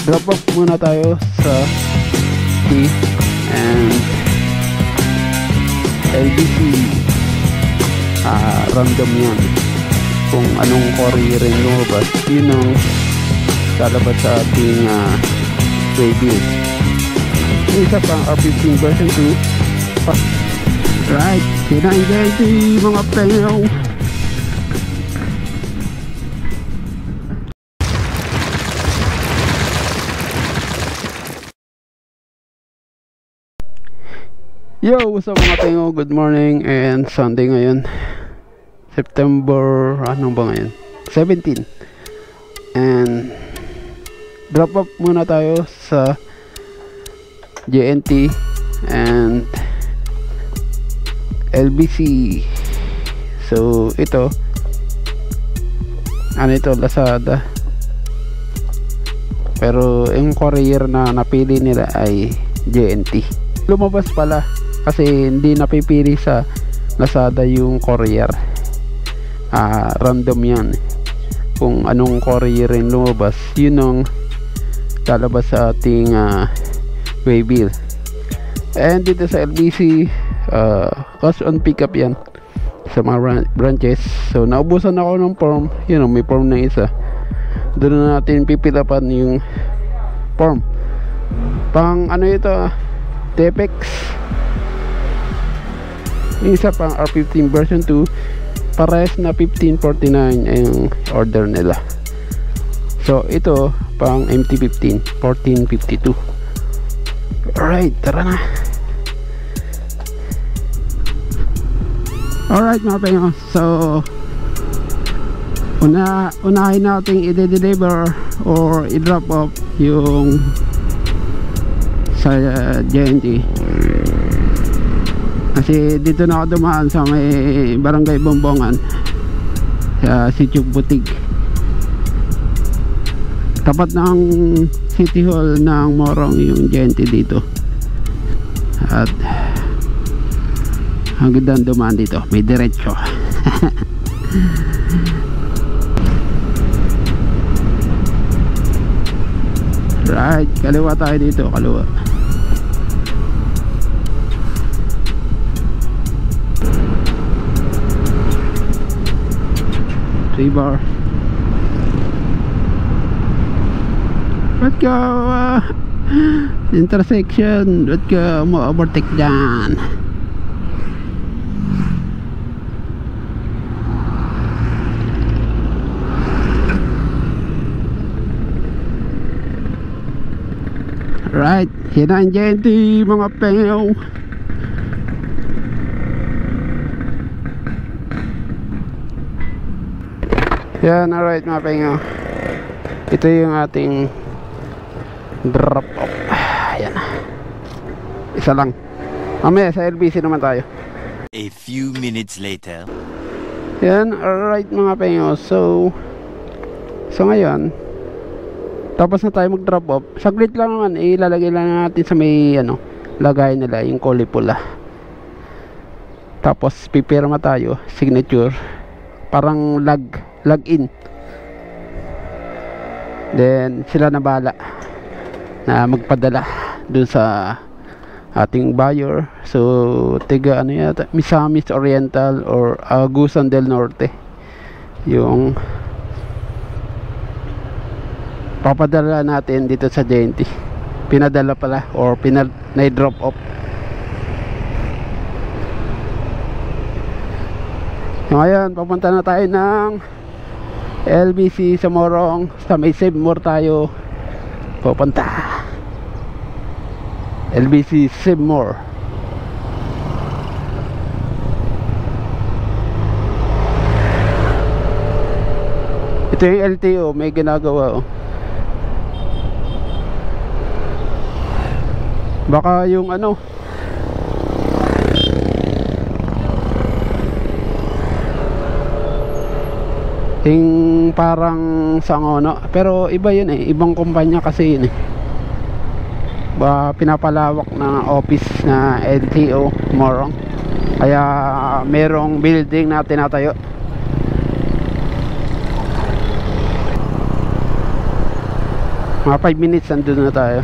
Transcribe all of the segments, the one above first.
drop off muna tayo sa T and LBC. Random yan kung anong courier rin lumabas, yun ang lalabas sa ating waybill. Isa pang R15 version 2. Right, hinahingay mga pengaw. Yo, what's up mga pengaw? Good morning and Sunday ngayon, September, anong ba ngayon? 17. And drop off muna tayo sa JNT and LBC. So ito, ano ito, Lazada, pero yung courier na napili nila ay JNT. Lumabas pala kasi hindi napipili sa Lazada yung courier. Random yan kung anong courier rin lumabas, yun ang lalabas sa ating waybill. And dito sa LBC, cash on pickup yan sa mga branches. So naubusan ako ng form, yun know, may form na isa, doon na natin pipilapan yung form. Pang ano ito, Tepex. Isa pang R15 version 2, parehas na 1549 yung order nila. So ito pang MT15 1452. Alright, tara na. Alright mga pengo, so unahin natin i-deliver or i-drop off yung sa JNT. Kasi dito na ako dumaan sa may barangay Bombongan sa Sitio Butig, tapat ng City Hall ng Morong yung JNT dito. At hanggang dumaan dito may diretso. Right, kaliwa tayo dito, kaliwa. Bar. Ba't ka intersection, ba't ka mo-overtake dyan? Right, yan ang JNT mga pengaw. Yan, alright mga pengaw, ito yung ating drop off. Yan, isa lang. Mamaya sa LBC naman tayo. A few minutes later. Yan, alright mga pengaw. So ngayon, tapos na tayo mag drop off. Saglit lang naman, ilalagay lang natin sa may lagay nila yung kulay pula. Tapos pipirma tayo, signature, parang login. Then sila na bahala na magpadala dun sa ating buyer. So tiga yata, Misamis Oriental or Agusan del Norte yung papadala natin dito sa JNT. Pinadala pala or na-drop off. Ngayon papunta na tayo ng LBC sa Morong, sa may Save More tayo pupunta. LBC Save More. Ito yung LTO, may ginagawa baka yung yung parang Sangono, pero iba yun ibang kumpanya kasi yun ba, pinapalawak na office na LTO Morong, kaya merong building na tinatayo. Mga 5 minutes andun na tayo.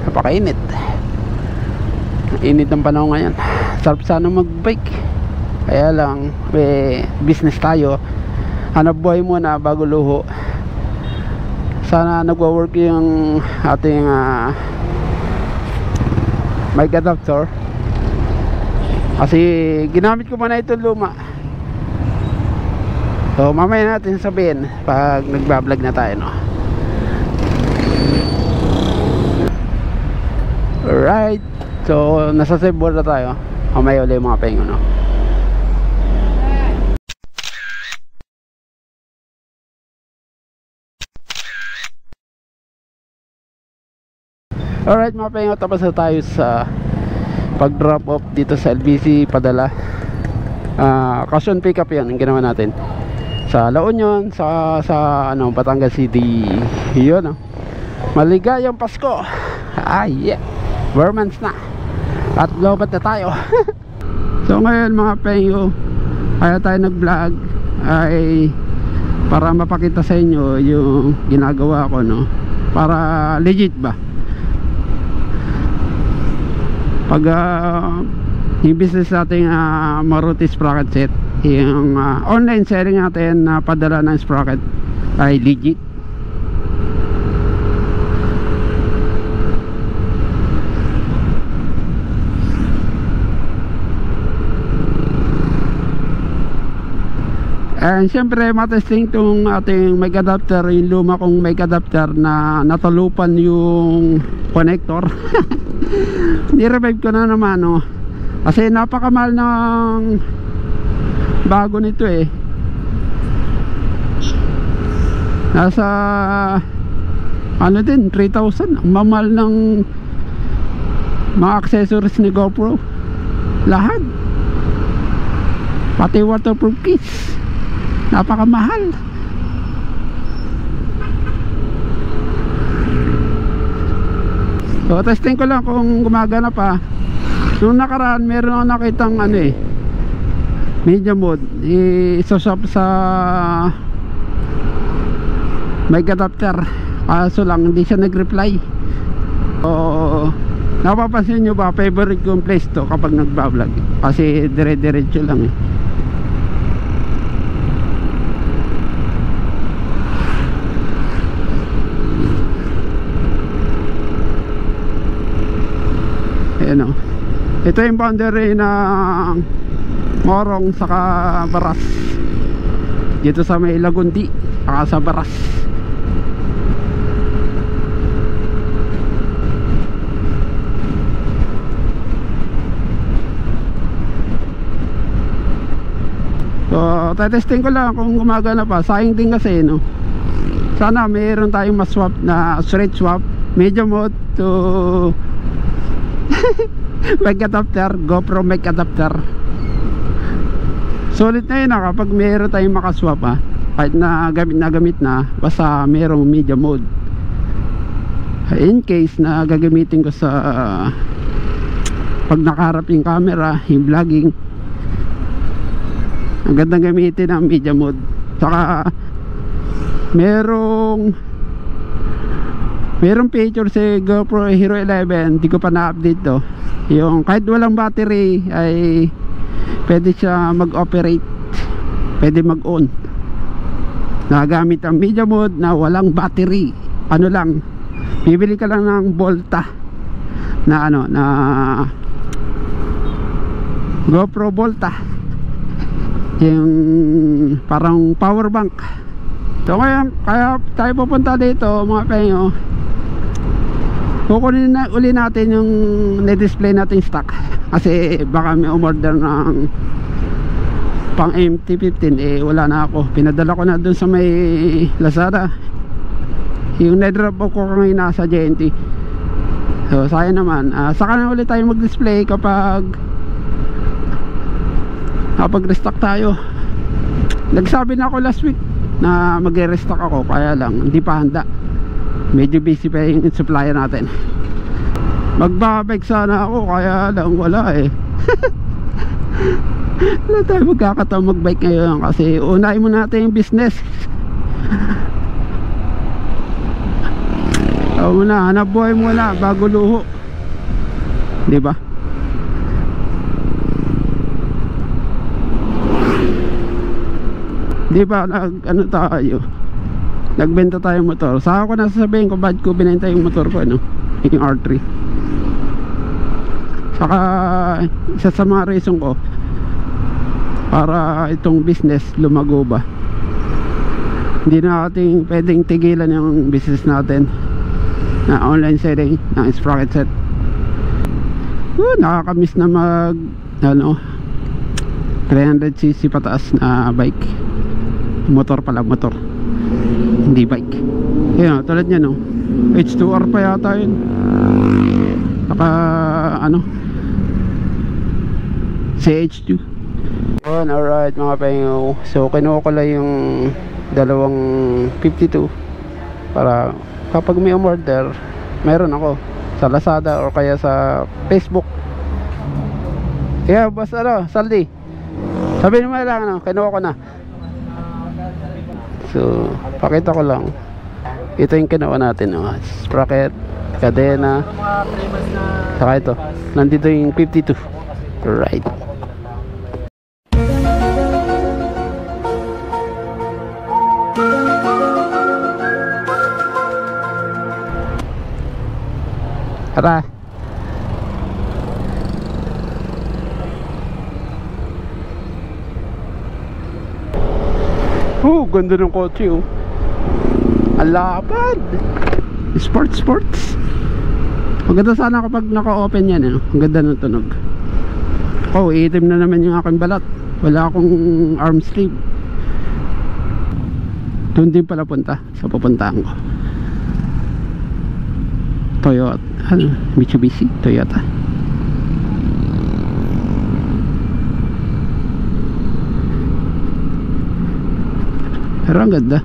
Napakainit. Init ng panahon ngayon. Sarap sana mag-bike, kaya lang business tayo, hanap buhay muna bago luho. Sana nagwa-work yung ating mic adapter, kasi ginamit ko muna itong luma. So mamaya natin sabihin pag nagbablog na tayo, no? Alright, so nasa Cebu na tayo. Mamaya ulit mga pengo, no? Alright mga pengo, tapos na tayo sa pag drop off dito sa LBC padala. Caution pickup yan ang ginawa natin sa La Union, sa Batangas City. Yun, no? Maligayang Pasko. Yeah, Burmans na at lobat na tayo. So ngayon mga pengo, kaya tayo nag vlog ay para mapakita sa inyo yung ginagawa ko, no? Para legit ba pag yung business natin, Maruti sprocket set, yung online selling natin na padala ng sprocket ay legit. And syempre matesting itong ating mic adapter, yung luma kong mic adapter na natalupan yung connector. Ni-revive ko na naman, no? Kasi napakamahal ng bago nito eh. Nasa ano din, 3,000. Ang mamahal ng mga accessories ni GoPro, lahat, pati waterproof case, napakamahal. So testing ko lang kung gumagana pa. Nung nakaraan meron ako nakitang media mode, i-swap sa mic adapter, kaso lang hindi siya nag-reply. So napapansin nyo ba, favorite kong place to kapag nagbablog, kasi dire-diretso lang eh. Ayan, ito yung boundary ng Morong saka Baras, dito sa may Lagundi saka sa Baras. So tetesting ko lang kung gumagana pa. Sayang din kasi, no? Sana mayroon tayong mas-swap na straight swap, medium mode to mic adapter, GoPro mic adapter. Solid na yun kapag mayroon tayong makaswap, kahit na gamit na, basta mayroong media mode. In case na gagamitin ko sa pag nakaharap yung camera, yung vlogging, ang gandang gamitin ang media mode. Saka merong feature si GoPro Hero 11, di ko pa na-update to, yung kahit walang battery ay pwede siya mag-operate, pwede mag-on, nagamit ang media mode na walang battery. Ano lang, bibili ka lang ng Volta na na GoPro Volta, yung parang power bank. So kaya tayo pupunta dito mga penyo, kukunin na uli natin yung na-display natin stock, kasi baka may umorder ng pang MT-15, wala na ako, pinadala ko na dun sa may Lazada. Yung na-drop ko ngayon nasa JNT. So sayang naman, saka na ulit tayo mag-display kapag restock tayo. Nagsabi na ako last week na magre-restock ako, kaya lang hindi pa handa, medyo busy pa yung supplier natin. Magbabike sana ako, kaya lang wala Wala tayo magkakataon magbike ngayon kasi unahin mo natin yung business. Muna, hanap buhay muna bago luho. Di ba? Di ba ano tayo? Nagbenta tayo motor. Saka ko na sasabihin kung bakit ko binenta yung motor ko, ano? Yung R3. Saka isa sa mga reason ko para itong business lumago ba. Hindi na natin pwedeng tigilan yung business natin na online selling ng sprocket set. Nakakamiss na mag 300cc pataas na bike. Motor pala, motor, hindi bike. Yan, tulad niya, no? H2R pa yata yun. Saka CH2. Alright mga pengo. So kinuha ko lang yung dalawang 52 para kapag may umorder, meron ako sa Lazada o kaya sa Facebook. Kaya boss, Saldi, sabihin mo lang, kinuha ko na. So pakita ko lang, ito yung kinuha natin, sprocket, kadena, saka ito, nandito yung 52. Right. Tara. Ganda ng kotse, oh. Ang lapad. Sports. Maganda sana kapag naka-open yan, eh. Ang ganda ng tunog. Itim na naman yung aking balat. Wala akong arm sleeve. Doon din pala punta sa pupuntahan ko. Toyota, Mitsubishi, Toyota. Pero ang ganda.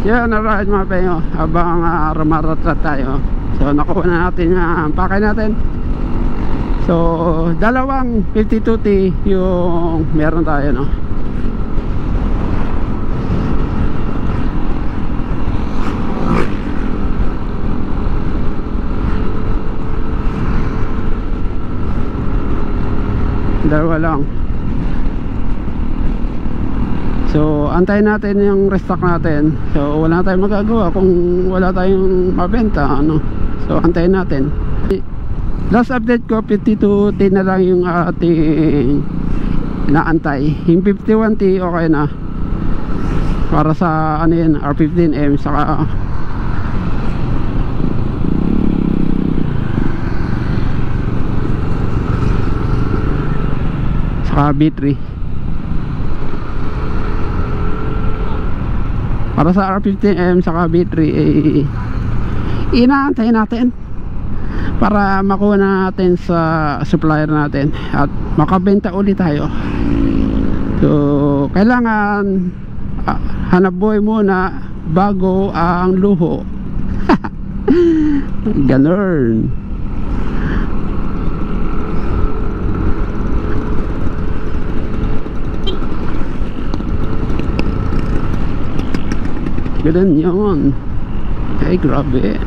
Yan, alright mga pengo, habang rumaratrat tayo. So nakuha na natin yung pakay natin. So dalawang 52T yung meron tayo, no? Dalawa lang. So antayin natin yung restock natin. So wala tayong magagawa kung wala tayong mabenta, So antayin natin. Last update ko 52T na lang yung ating naantay. Yung 51T okay na para sa R15M saka B3. Para sa R15M saka B3 inaantay natin para makuha natin sa supplier natin at makabenta ulit tayo. So kailangan hanap buhay muna bago ang luho. Ganun. Ganun yun. Ay grabe.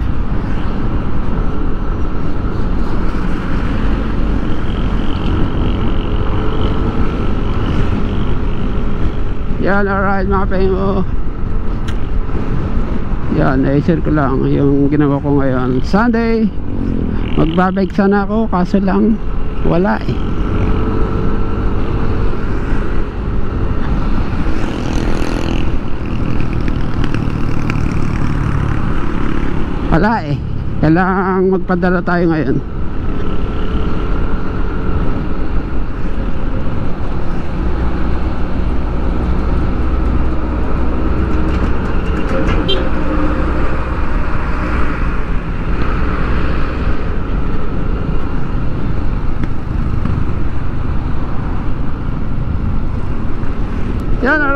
Yan, alright mga pengo. Yan, i-share ko lang yung ginawa ko ngayon Sunday. Magbabike sana ako kaso lang wala eh. Wala eh. Kailangan magpadala tayo ngayon.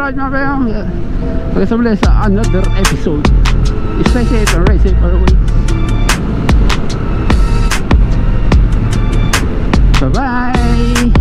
alright mga kayang, hanggang sa muli sa another episode. Stay safe and ride safe always. Bye bye.